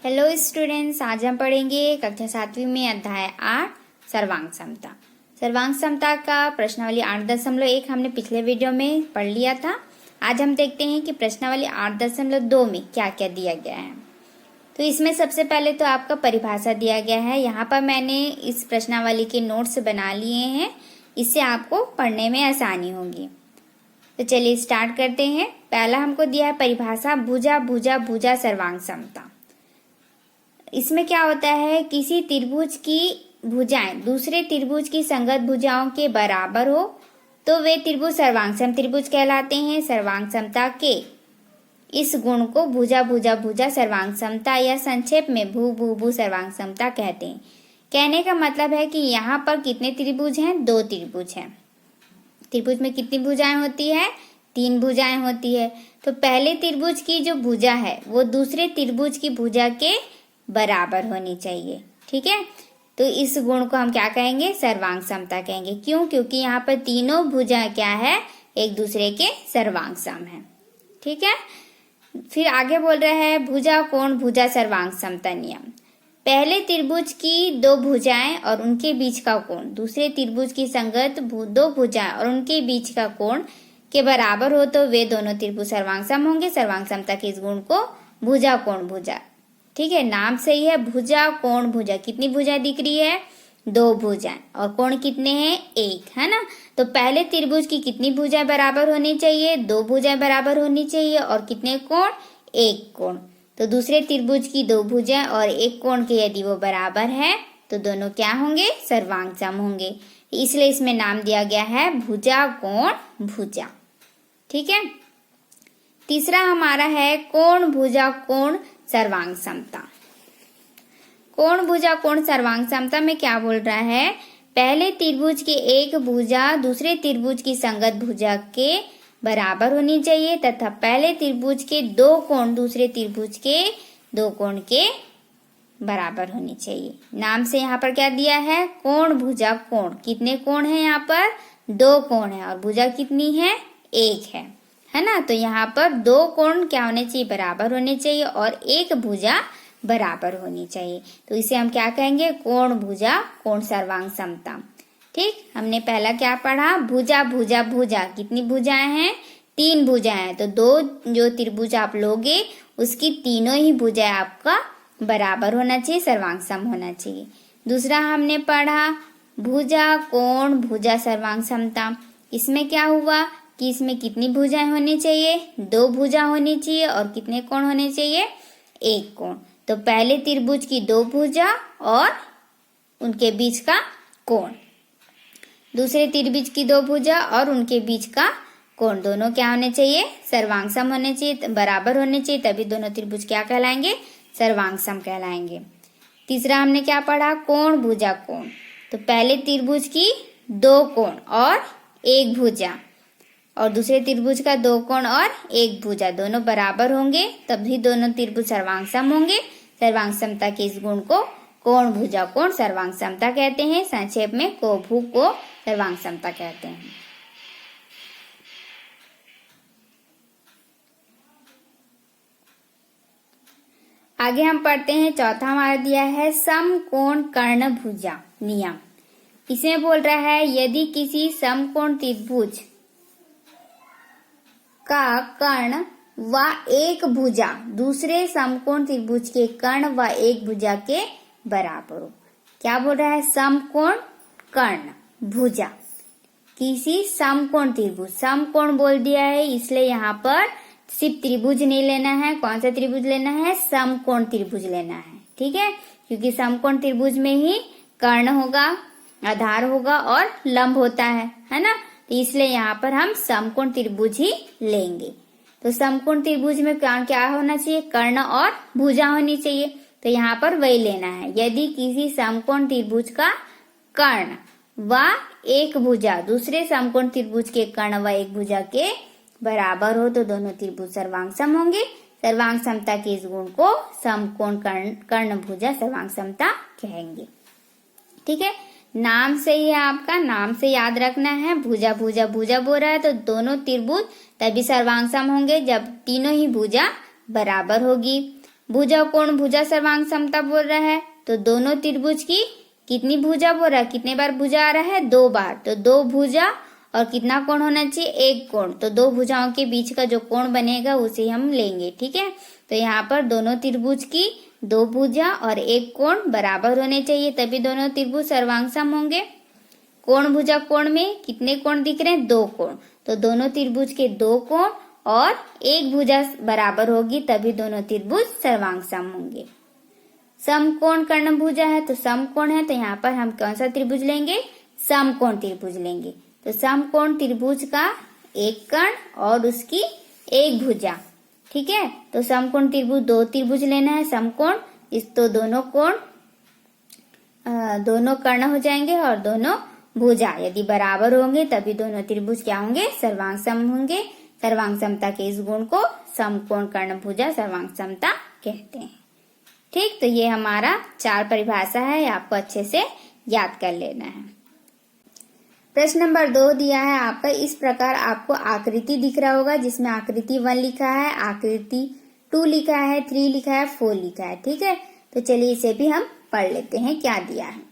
Hello students, आज हम पढ़ेंगे कक्षा 7वीं में अध्याय 8 सर्वांग समता। सर्वांग समता का प्रश्नावली 8.1 हमने पिछले वीडियो में पढ़ लिया था। आज हम देखते हैं कि प्रश्नावली 8.2 में क्या क्या दिया गया है। तो इसमें सबसे पहले तो आपका परिभाषा दिया गया है। यहाँ पर मैंने इस प्रश्नावली के नोट्स बना लिए हैं, इससे आपको पढ़ने में आसानी होगी। तो चलिए स्टार्ट करते हैं। पहला हमको दिया है परिभाषा, भुजा भुजा भुजा सर्वांग समता। इसमें क्या होता है, किसी त्रिभुज की भुजाएं दूसरे त्रिभुज की संगत भुजाओं के बराबर हो तो वे त्रिभुज सर्वांग त्रिभुज कहलाते हैं। सर्वांग समता के इस गुण को भुजा भुजा भुजा सर्वांग समता या संक्षेप में भू भू भू सर्वांग समता कहते हैं। कहने का मतलब है कि यहाँ पर कितने त्रिभुज हैं? 2 त्रिभुज हैं। त्रिभुज में कितनी भुजाएं होती है? 3 भुजाएं होती है। तो पहले त्रिभुज की जो भुजा है वो दूसरे त्रिभुज की भुजा के बराबर होनी चाहिए। ठीक है, तो इस गुण को हम क्या कहेंगे? सर्वांग समता कहेंगे। क्यों? क्योंकि यहाँ पर तीनों भुजा क्या है? एक दूसरे के सर्वांग सम है। ठीक है, फिर आगे बोल रहा है भुजा कोण भुजा सर्वांग समता नियम। पहले त्रिभुज की 2 भुजाएं और उनके बीच का कोण दूसरे त्रिभुज की संगत 2 भुजाएं और उनके बीच का कोण के बराबर हो तो वे दोनों त्रिभुज सर्वांग सम होंगे। सर्वांग समता के इस गुण को भुजा कोण भुजा, ठीक है, नाम सही है, भुजा कोण भुजा। कितनी भुजा दिख रही है? 2 भुजाएं। और कोण कितने हैं? 1, है ना। तो पहले त्रिभुज की कितनी भुजाएं बराबर होनी चाहिए? 2 भुजाएं बराबर होनी चाहिए। और कितने कोण? 1 कोण। तो दूसरे त्रिभुज की 2 भुजाएं और 1 कोण के यदि वो बराबर है तो दोनों क्या होंगे? सर्वांग सम होंगे। इसलिए इसमें नाम दिया गया है भुजा कोण भुजा। ठीक है, तीसरा हमारा है कोण भुजा कोण सर्वांग समता। कोण भुजा कोण सर्वांग समता में क्या बोल रहा है? पहले त्रिभुज की एक भुजा दूसरे त्रिभुज की संगत भुजा के बराबर होनी चाहिए तथा पहले त्रिभुज के 2 कोण दूसरे त्रिभुज के 2 कोण के बराबर होनी चाहिए। नाम से यहाँ पर क्या दिया है? कोण भुजा कोण। कितने कोण है यहाँ पर? 2 कोण है। और भुजा कितनी है? 1 है ना। तो यहाँ पर 2 कोण क्या होने चाहिए? बराबर होने चाहिए। और 1 भुजा बराबर होनी चाहिए। तो इसे हम क्या कहेंगे? कोण भुजा कोण सर्वांग समता। ठीक, हमने पहला क्या पढ़ा? भुजा भुजा भुजा। कितनी भुजाएं हैं? 3 भुजाएं हैं। तो 2 जो त्रिभुज आप लोगे उसकी तीनों ही भुजाएं आपका बराबर होना चाहिए, सर्वांग सम होना चाहिए। दूसरा हमने पढ़ा भुजा कोण भुजा सर्वांग समता। इसमें क्या हुआ कि इसमें कितनी भुजाएं होनी चाहिए? 2 भुजा होनी चाहिए। और कितने कोण होने चाहिए? 1 कोण। तो पहले त्रिभुज की 2 भुजा और उनके बीच का कोण, दूसरे त्रिभुज की 2 भुजा और उनके बीच का कोण, दोनों क्या होने चाहिए? सर्वांग सम होने चाहिए, बराबर होने चाहिए। तभी दोनों त्रिभुज क्या कहलाएंगे? सर्वांग सम कहलाएंगे। तीसरा हमने क्या पढ़ा? कोण भुजा कोण। तो पहले त्रिभुज की 2 कोण और 1 भुजा और दूसरे त्रिभुज का 2 कोण और 1 भुजा, दोनों बराबर होंगे तभी दोनों त्रिभुज सर्वांग सम होंगे। सर्वांग समता के इस गुण को कोण भुजा कोण सर्वांग समता कहते हैं। संक्षेप में को भू को सर्वांग समता कहते हैं। आगे हम पढ़ते हैं, चौथा हमारा दिया है समकोण कर्ण भुजा नियम। इसमें बोल रहा है यदि किसी समकोण त्रिभुज का कर्ण व एक भुजा दूसरे समकोण त्रिभुज के कर्ण व एक भुजा के बराबर हो। क्या बोल रहा है? समकोण कर्ण भुजा किसी समकोण त्रिभुज, समकोण बोल दिया है इसलिए यहाँ पर सिर्फ त्रिभुज नहीं लेना है। कौन सा त्रिभुज लेना है? समकोण त्रिभुज लेना है। ठीक है, क्योंकि समकोण त्रिभुज में ही कर्ण होगा, आधार होगा और लंब होता है ना। तो इसलिए यहाँ पर हम समकोण त्रिभुज ही लेंगे। तो समकोण त्रिभुज में क्या होना चाहिए? कर्ण और भुजा होनी चाहिए। तो यहाँ पर वही लेना है। यदि किसी समकोण त्रिभुज का कर्ण व एक भुजा दूसरे समकोण त्रिभुज के कर्ण व एक भुजा के बराबर हो तो दोनों त्रिभुज सर्वांग सम होंगे। सर्वांग समता के इस गुण को समकोण कर्ण भुजा सर्वांग समता कहेंगे। ठीक है, नाम से ही है आपका, नाम से याद रखना है। भुजा भुजा भुजा बोल रहा है तो दोनों त्रिभुज तभी सर्वांग सम होंगे जब तीनों ही भुजा बराबर होगी। भुजा कोण भुजा सर्वांग समता बोल रहा है, तो दोनों त्रिभुज की कितनी भुजा बोल रहा है, कितने बार भुजा आ रहा है, 2 बार। तो 2 भुजा और कितना कोण होना चाहिए, 1 कोण। तो 2 भुजाओं के बीच का जो कोण बनेगा उसे हम लेंगे, ठीक है। तो यहाँ पर दोनों त्रिभुज की 2 भुजा और 1 कोण बराबर होने चाहिए, तभी दोनों त्रिभुज सर्वांग सम होंगे। कोण भुजा कोण में कितने कोण दिख रहे हैं, 2 कोण। तो दोनों त्रिभुज के 2 कोण और 1 भुजा बराबर होगी, तभी दोनों त्रिभुज सर्वांग सम होंगे। समकोण कर्ण भुजा है, तो समकोण है, तो यहाँ पर हम कौन सा त्रिभुज लेंगे, समकोण त्रिभुज लेंगे। तो समकोण त्रिभुज का 1 कर्ण और उसकी 1 भुजा, ठीक है। तो समकोण त्रिभुज 2 त्रिभुज लेना है समकोण, इस तो दोनों कोण दोनों कर्ण हो जाएंगे और दोनों भुजा यदि बराबर होंगे तभी दोनों त्रिभुज क्या होंगे, सर्वांग सम होंगे। सर्वांग समता के इस गुण को समकोण कर्ण भुजा सर्वांग समता कहते हैं, ठीक। तो ये हमारा 4 परिभाषा है, आपको अच्छे से याद कर लेना है। प्रश्न नंबर 2 दिया है आपका, इस प्रकार आपको आकृति दिख रहा होगा जिसमें आकृति 1 लिखा है, आकृति 2 लिखा है, 3 लिखा है, 4 लिखा है, ठीक है। तो चलिए इसे भी हम पढ़ लेते हैं क्या दिया है।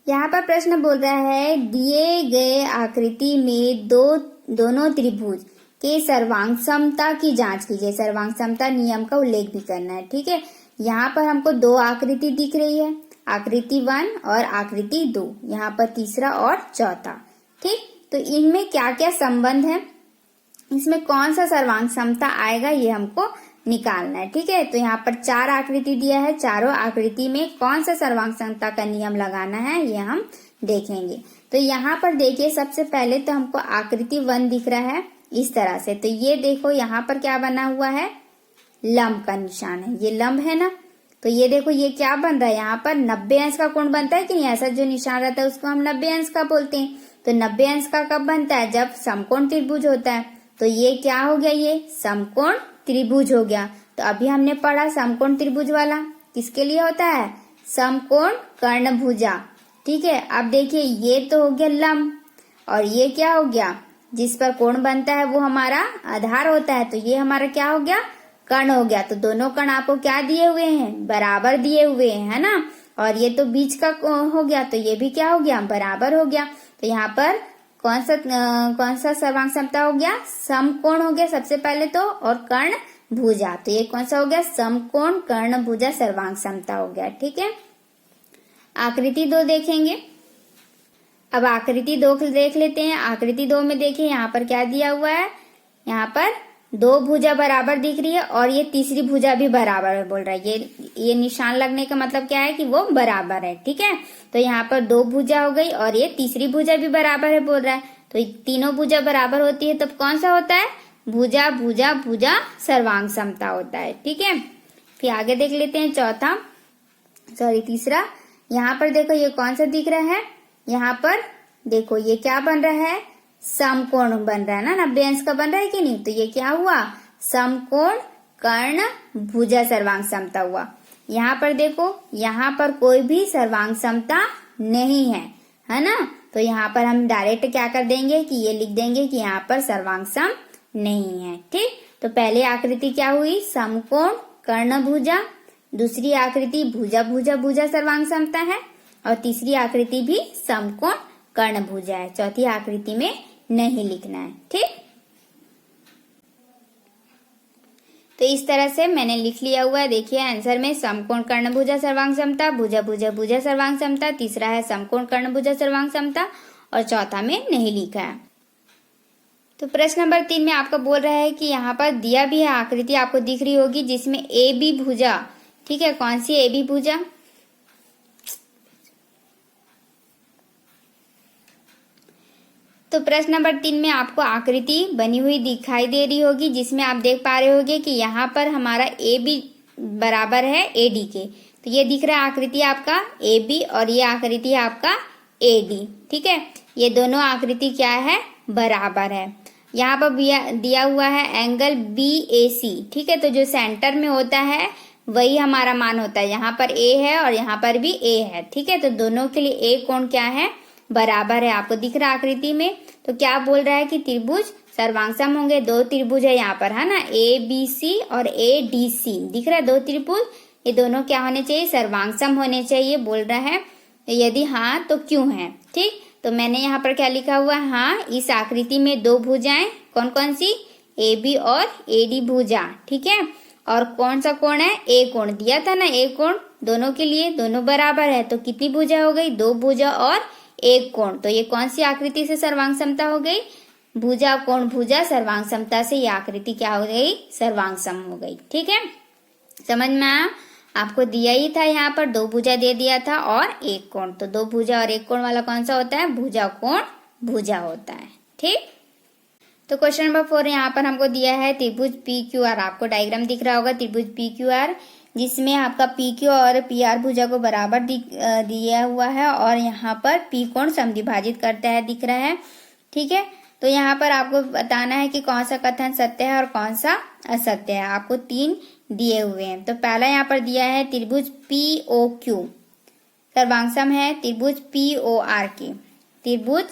यहाँ पर प्रश्न बोल रहा है, दिए गए आकृति में दोनों त्रिभुज के सर्वांग समता की जांच कीजिए। सर्वांग समता नियम का उल्लेख भी करना है, ठीक है। यहाँ पर हमको 2 आकृति दिख रही है, आकृति 1 और आकृति 2, यहाँ पर तीसरा और चौथा, ठीक। तो इनमें क्या क्या संबंध है, इसमें कौन सा सर्वांग समता आएगा ये हमको निकालना है, ठीक है। तो यहाँ पर 4 आकृति दिया है, चारों आकृति में कौन सा सर्वांग समता का नियम लगाना है ये हम देखेंगे। तो यहाँ पर देखिए, सबसे पहले तो हमको आकृति 1 दिख रहा है इस तरह से। तो ये देखो यहाँ पर क्या बना हुआ है, लंब का निशान है, ये लंब है ना। तो ये देखो ये क्या बन रहा है, यहाँ पर 90 अंश का कोण बनता है कि नहीं, ऐसा जो निशान रहता है उसको हम 90 अंश का बोलते हैं। तो 90 अंश का कब बनता है, जब समकोण त्रिभुज होता है। तो ये क्या हो गया, ये समकोण त्रिभुज हो गया। तो अभी हमने पढ़ा समकोण त्रिभुज वाला किसके लिए होता है, समकोण कर्ण भुजा, ठीक है। अब देखिए ये तो हो गया लंब, और ये क्या हो गया, जिस पर कोण बनता है वो हमारा आधार होता है। तो ये हमारा क्या हो गया, कर्ण हो गया। तो दोनों कर्ण आपको क्या दिए हुए हैं, बराबर दिए हुए हैं, है ना। और ये तो बीच का हो गया, तो ये भी क्या हो गया, बराबर हो गया। तो यहाँ पर कौन सा सर्वांग समता हो गया, समकोण हो गया सबसे पहले तो, और कर्ण भुजा। तो ये कौन सा हो गया, समकोण कर्ण भुजा सर्वांग समता हो गया, ठीक है। आकृति 2 देखेंगे। अब आकृति 2 देख लेते हैं। आकृति 2 में देखिए यहाँ पर क्या दिया हुआ है, यहाँ पर 2 भुजा बराबर दिख रही है और ये तीसरी भुजा भी बराबर है बोल रहा है। ये निशान लगने का मतलब क्या है कि वो बराबर है, ठीक है। तो यहाँ पर 2 भुजा हो गई और ये तीसरी भुजा भी बराबर है बोल रहा है। तो तीनों भुजा बराबर होती है तब कौन सा होता है, भुजा भुजा भुजा सर्वांग समता होता है, ठीक है। फिर आगे देख लेते हैं तीसरा। यहाँ पर देखो ये कौन सा दिख रहा है, यहाँ पर देखो ये क्या बन रहा है, समकोण बन रहा है ना, 90 अंश का बन रहा है कि नहीं। तो ये क्या हुआ, समकोण कर्ण भुजा सर्वांग समता हुआ। यहाँ पर देखो, यहाँ पर कोई भी सर्वांग समता नहीं है, है ना। तो यहाँ पर हम डायरेक्ट क्या कर देंगे कि ये लिख देंगे कि यहाँ पर सर्वांग सम नहीं है, ठीक। तो पहले आकृति क्या हुई, समकोण कर्ण भुजा, दूसरी आकृति भुजा भुजा भुजा सर्वांग समता है, और तीसरी आकृति भी समकोण कर्ण भुजा है। चौथी आकृति में नहीं लिखना है, ठीक। तो इस तरह से मैंने लिख लिया हुआ है। देखिए आंसर में समकोण कर्ण भुजा सर्वांग समता, भुजा भुजा भुजा सर्वांग समता, तीसरा है समकोण कर्ण भुजा सर्वांग समता, और चौथा में नहीं लिखा है। तो प्रश्न नंबर 3 में आपका बोल रहा है कि यहाँ पर दिया भी है आकृति, आपको दिख रही होगी, जिसमें ए बी भुजा, ठीक है। कौन सी ए बी भुजा, तो प्रश्न नंबर 3 में आपको आकृति बनी हुई दिखाई दे रही होगी, जिसमें आप देख पा रहे होगे कि यहाँ पर हमारा ए बी बराबर है ए डी के। तो ये दिख रहा है आकृति आपका ए बी, और ये आकृति है आपका ए डी, ठीक है। ये दोनों आकृति क्या है, बराबर है। यहाँ पर दिया हुआ है एंगल बी ए सी, ठीक है। तो जो सेंटर में होता है वही हमारा मान होता है। यहाँ पर ए है और यहाँ पर भी ए है, ठीक है। तो दोनों के लिए ए कोण क्या है, बराबर है, आपको दिख रहा है आकृति में। तो क्या बोल रहा है कि त्रिभुज सर्वांगसम होंगे। दो त्रिभुज है यहाँ पर, है ना, ABC और ADC दिख रहा है, दो त्रिभुज, ये दोनों क्या होने चाहिए, सर्वांगसम होने चाहिए बोल रहा है। यदि हाँ तो क्यों है, ठीक। तो मैंने यहाँ पर क्या लिखा हुआ है, हाँ, इस आकृति में दो भुजाएं, कौन कौन सी, AB और AD भुजा, ठीक है। और कौन सा कोण है, A कोण दिया था ना, A कोण दोनों के लिए, दोनों बराबर है, तो कितनी भुजा हो गई, दो भुजा और एक कोण। तो ये कौन सी आकृति से सर्वांग समता हो गई, भुजा कोण भुजा सर्वांग समता से ये आकृति क्या हो गई, सर्वांग सम हो गई, ठीक है। समझ में आया, आपको दिया ही था यहाँ पर, दो भुजा दे दिया था और एक कोण, तो दो भुजा और एक कोण वाला कौन सा होता है, भुजा कोण भुजा होता है, ठीक। तो क्वेश्चन नंबर 4 यहाँ पर हमको दिया है त्रिभुज PQR, आपको डायग्राम दिख रहा होगा त्रिभुज PQR, जिसमें आपका PQ और PR भुजा को बराबर दिया हुआ है और यहाँ पर P कोण समद्विभाजित करता है दिख रहा है, ठीक है। तो यहाँ पर आपको बताना है कि कौन सा कथन सत्य है और कौन सा असत्य है, आपको 3 दिए हुए हैं। तो पहला यहाँ पर दिया है त्रिभुज POQ सर्वांगसम है त्रिभुज POR, त्रिभुज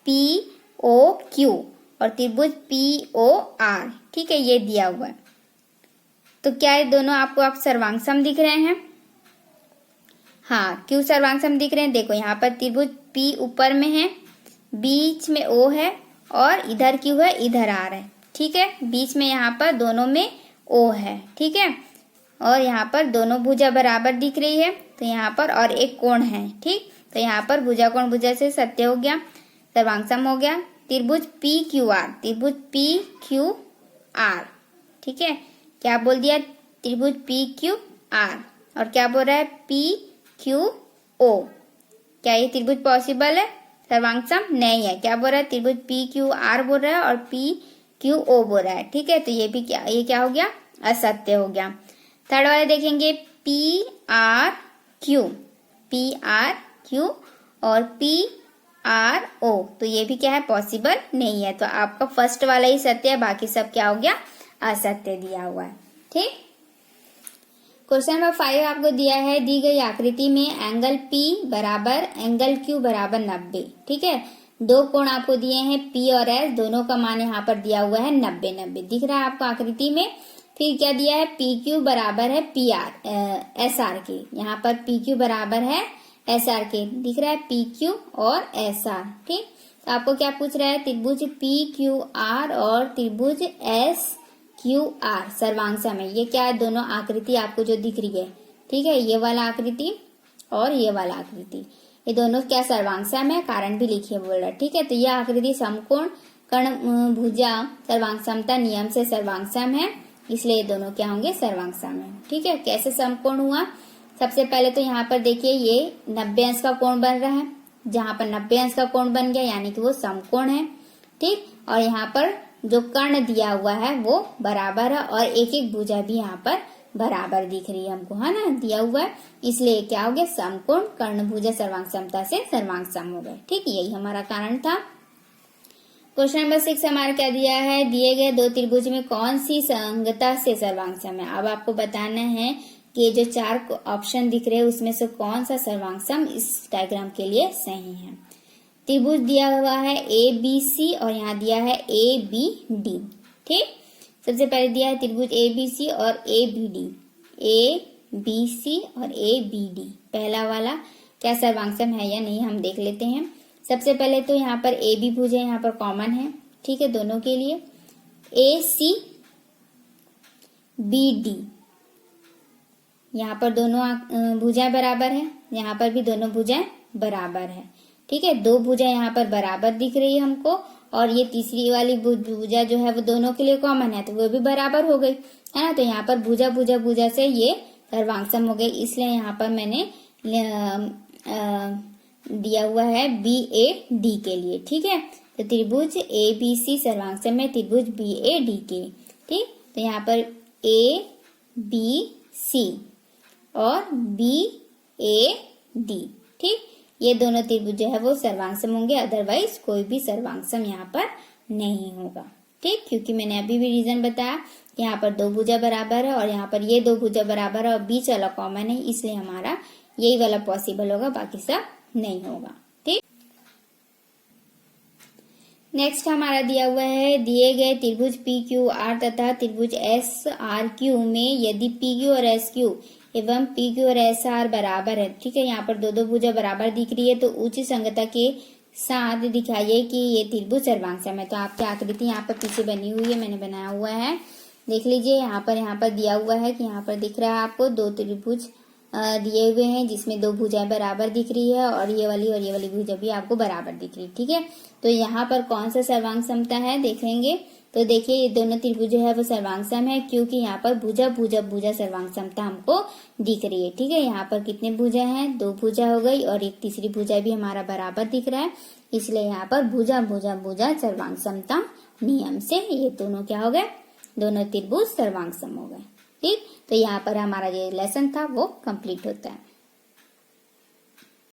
POQ और त्रिभुज POR, ठीक है, ये दिया हुआ है। तो क्या ये दोनों आपको आप सर्वांगसम दिख रहे हैं, हाँ, क्यों सर्वांगसम दिख रहे हैं, देखो यहाँ पर त्रिभुज P ऊपर में है, बीच में O है और इधर क्यों है, इधर R है, ठीक है, बीच में यहाँ पर दोनों में O है, ठीक है, और यहाँ पर दोनों भुजा बराबर दिख रही है, तो यहाँ पर और एक कोण है, ठीक। तो यहाँ पर भुजा कोण भुजा से सत्य हो गया, सर्वांगसम हो गया। त्रिभुज PQR, त्रिभुज PQR, ठीक है, क्या बोल दिया, त्रिभुज PQR और क्या बोल रहा है PQO, क्या ये त्रिभुज पॉसिबल है, सर्वांगसम नहीं है, क्या बोल रहा है, त्रिभुज PQR बोल रहा है और PQO बोल रहा है, ठीक है। तो ये भी क्या, ये क्या हो गया, असत्य हो गया। थर्ड वाले देखेंगे PRQ, PRQ और PRO, तो ये भी क्या है, पॉसिबल नहीं है। तो आपका फर्स्ट वाला ही सत्य है, बाकी सब क्या हो गया, असत्य दिया हुआ है, ठीक। क्वेश्चन नंबर 5 आपको दिया है, दी गई आकृति में एंगल P बराबर एंगल Q बराबर 90, ठीक है। दो कोण आपको दिए हैं P और S, दोनों का मान यहाँ पर दिया हुआ है 90 दिख रहा है आपको आकृति में। फिर क्या दिया है, PQ बराबर है SR के, यहाँ पर PQ बराबर है SR के, दिख रहा है PQ और SR, ठीक। तो आपको क्या पूछ रहा है, त्रिभुज PQR और त्रिभुज SQR सर्वांगसम है, ये क्या है, दोनों आकृति आपको जो दिख रही है, ठीक है, ये वाला आकृति और ये वाला आकृति, ये दोनों क्या सर्वांगसम है, कारण भी लिखिए बोल रहा है, ठीक है। तो यह आकृति समकोण कर्ण भुजा सर्वांगसमता नियम से सर्वांगसम है, इसलिए ये दोनों क्या होंगे, सर्वांगसम है, ठीक है। कैसे समकोण हुआ, सबसे पहले तो यहाँ पर देखिए ये 90 अंश का कोण बन रहा है, जहां पर 90 अंश का कोण बन गया यानी कि वो समकोण है, ठीक। और यहाँ पर जो कर्ण दिया हुआ है वो बराबर है और एक एक भुजा भी यहाँ पर बराबर दिख रही है हमको, है ना, दिया हुआ है, इसलिए क्या हो गया, समकोण कर्ण भुजा सर्वांगसमता से सर्वांगसम हो गए, ठीक, यही हमारा कारण था। क्वेश्चन नंबर 6 हमारा क्या दिया है, दिए गए दो त्रिभुज में कौन सी संगता से सर्वांगसम है। अब आपको बताना है कि जो 4 ऑप्शन दिख रहे हैं उसमें से कौन सा सर्वांगसम इस डायग्राम के लिए सही है। त्रिभुज दिया हुआ है ABC और यहाँ दिया है ABD, ठीक। सबसे पहले दिया है त्रिभुज ABC और ABD, ABC और ABD, पहला वाला क्या सर्वांगसम है या नहीं हम देख लेते हैं। सबसे पहले तो यहाँ पर AB भुज है, यहाँ पर कॉमन है, ठीक है, दोनों के लिए। ACBD, यहाँ पर दोनों भुजाएं बराबर है, यहाँ पर भी दोनों भुजाएं बराबर है, ठीक है, दो भुजा यहाँ पर बराबर दिख रही है हमको और ये तीसरी वाली भुजा जो है वो दोनों के लिए कॉमन है, तो वो भी बराबर हो गई, है ना। तो यहाँ पर भुजा भुजा भुजा से ये सर्वांगसम हो गई, इसलिए यहाँ पर मैंने दिया हुआ है BAD के लिए, ठीक है। तो त्रिभुज ABC सर्वांगसम है त्रिभुज BAD के, ठीक। तो यहाँ पर ABC और BAD, ठीक, ये दोनों त्रिभुज जो है वो सर्वांगसम होंगे, अदरवाइज कोई भी सर्वांगसम यहाँ पर नहीं होगा, ठीक। क्योंकि मैंने अभी भी रीजन बताया, यहाँ पर दो भुजा बराबर है और यहाँ पर ये दो भुजा बराबर है और बीच वाला कॉमन है, इसलिए हमारा यही वाला पॉसिबल होगा, बाकी सब नहीं होगा, ठीक। नेक्स्ट हमारा दिया हुआ है, दिए गए त्रिभुज पी क्यू आर तथा त्रिभुज एस आर क्यू में यदि पी क्यू और एस क्यू एवं पी क्यू और एस आर बराबर है, ठीक है, यहाँ पर दो दो भुजा बराबर दिख रही है, तो उच्च संगता के साथ दिखाइए कि ये त्रिभुज सर्वांगसम है। तो आपकी आकृति यहाँ पर पीछे बनी हुई है, मैंने बनाया हुआ है, देख लीजिए। यहाँ पर दिया हुआ है कि यहाँ पर दिख रहा है आपको दो त्रिभुज दिए हुए हैं जिसमें दो भुजाएं बराबर दिख रही है और ये वाली भुजा भी आपको बराबर दिख रही है, ठीक है। तो यहाँ पर कौन सा सर्वांग समता है देखेंगे, तो देखिए ये दोनों त्रिभुज है वो सर्वांग सम है, क्योंकि यहाँ पर भुजा सर्वांग समता हमको दिख रही है, ठीक है। यहाँ पर कितने भुजा हैं, दो भुजा हो गई और एक तीसरी भुजा भी हमारा बराबर दिख रहा है, इसलिए यहाँ पर भुजा सर्वांग समता नियम से ये दोनों क्या हो गए, दोनों त्रिभुज सर्वांग सम हो गए, ठीक। तो यहाँ पर हमारा जो लेसन था वो कंप्लीट होता है।